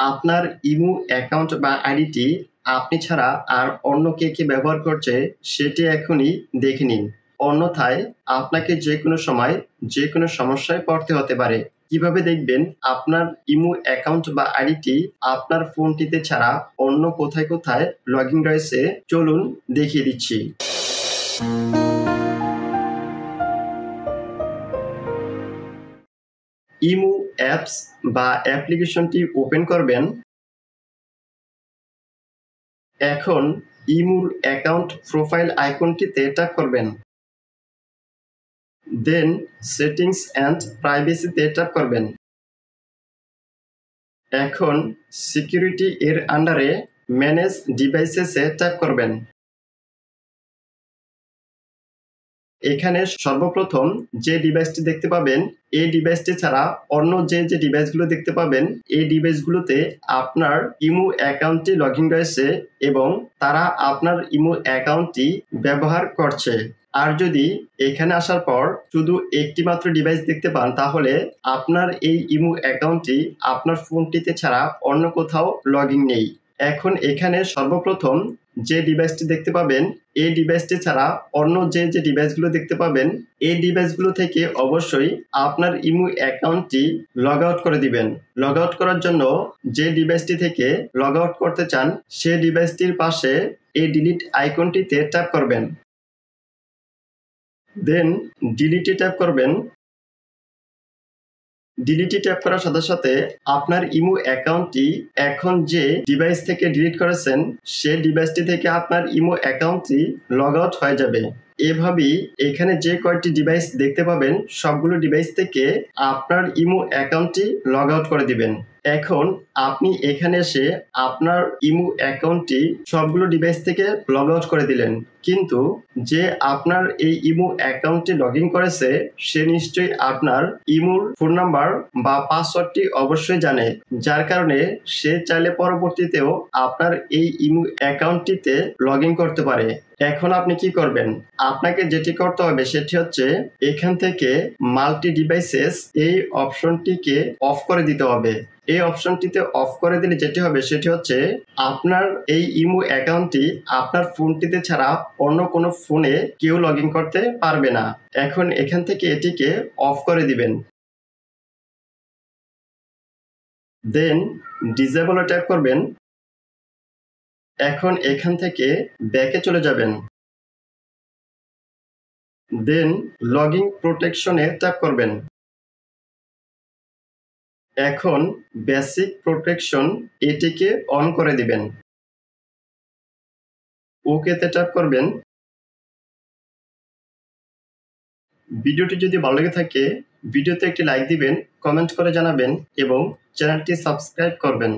আপনার imo account বা আইডিটি আপনি ছাড়া আর অন্য কে ব্যবহার করছে সেটি এখনই দেখে নিন। অন্যথায় আপনাকে যেকোনো সময় যেকোনো সমস্যায় পড়তে হতে পারে। কিভাবে দেখবেন আপনার ইমো অ্যাকাউন্ট বা আইডিটি আপনার ফোনটিতে ছাড়া অন্য কোথায় লগইন রয়েছে, চলুন দেখিয়ে দিচ্ছি। ইমো অ্যাপস বা অ্যাপ্লিকেশনটি ওপেন করবেন। এখন ইমোর অ্যাকাউন্ট প্রোফাইল আইকনটিতে ট্যাপ করবেন। দেন সেটিংস অ্যান্ড প্রাইভেসিতে ট্যাপ করবেন। এখন সিকিউরিটি এর আন্ডারে ম্যানেজ ডিভাইসেসে ট্যাপ করবেন। এখানে সর্বপ্রথম যে ডিভাইসটি দেখতে পাবেন, এই ডিভাইসটি ছাড়া অন্য যে ডিভাইসগুলো দেখতে পাবেন, এই ডিভাইসগুলোতে আপনার ইমো অ্যাকাউন্টটি লগইন রয়েছে এবং তারা আপনার ইমো অ্যাকাউন্টটি ব্যবহার করছে। আর যদি এখানে আসার পর শুধু একটি মাত্র ডিভাইস দেখতে পান, তাহলে আপনার এই ইমো অ্যাকাউন্টটি আপনার ফোনটিতে ছাড়া অন্য কোথাও লগইন নেই। এখন এখানে সর্বপ্রথম যে ডিভাইসটি দেখতে পাবেন, এই ডিভাইসটি ছাড়া অন্য যে ডিভাইসগুলো দেখতে পাবেন, এই ডিভাইসগুলো থেকে অবশ্যই আপনার ইমো অ্যাকাউন্টটি লগ আউট করে দিবেন। লগ আউট করার জন্য যে ডিভাইসটি থেকে লগ আউট করতে চান, সেই ডিভাইসটির পাশে এই ডিলিট আইকনটিতে ট্যাপ করবেন। দেন ডিলিটে ট্যাপ করবেন। ডিলিটে ট্যাপ করার সাথে সাথে আপনার ইমো অ্যাকাউন্টটি এখন যে ডিভাইস থেকে ডিলিট করেছেন, সেই ডিভাইসটি থেকে আপনার ইমো অ্যাকাউন্টটি লগ আউট হয়ে যাবে। এভাবেই এখানে যে কয়েকটি ডিভাইস দেখতে পাবেন, সবগুলো ডিভাইস থেকে আপনার ইমো অ্যাকাউন্টটি লগ আউট করে দিবেন। এখন আপনি এখানে এসে আপনার ইমো অ্যাকাউন্টটি সবগুলো ডিভাইস থেকে লগ আউট করে দিলেন, কিন্তু যে আপনার এই ইমো অ্যাকাউন্টটি লগ ইন করেছে, সে নিশ্চয়ই আপনার ইমোর ফোন নাম্বার বা পাসওয়ার্ডটি অবশ্যই জানে, যার কারণে সে চাইলে পরবর্তীতেও আপনার এই ইমো অ্যাকাউন্টটিতে লগ ইন করতে পারে। এখন আপনি কি করবেন? আপনাকে যেটি করতে হবে সেটি হচ্ছে এখান থেকে মাল্টি ডিভাইসেস এই অপশনটিকে অফ করে দিতে হবে। এই অপশনটিতে অফ করে দিলে যেটি হবে সেটি হচ্ছে আপনার এই ইমো অ্যাকাউন্টটি আপনার ফোনটিতে ছাড়া অন্য কোনো ফোনে কেউ লগ ইন করতে পারবে না। এখন এখান থেকে এটিকে অফ করে দিবেন। দেন ডিসেবলে ট্যাপ করবেন। এখন এখান থেকে ব্যাকে চলে যাবেন। দেন লগইন প্রোটেকশনে ট্যাপ করবেন। এখন বেসিক প্রোটেকশন এটিকে অন করে দিবেন। ওকেতে ট্যাপ করবেন। ভিডিওটি যদি ভালো লেগে থাকে, ভিডিওতে একটি লাইক দিবেন, কমেন্ট করে জানাবেন এবং চ্যানেলটি সাবস্ক্রাইব করবেন।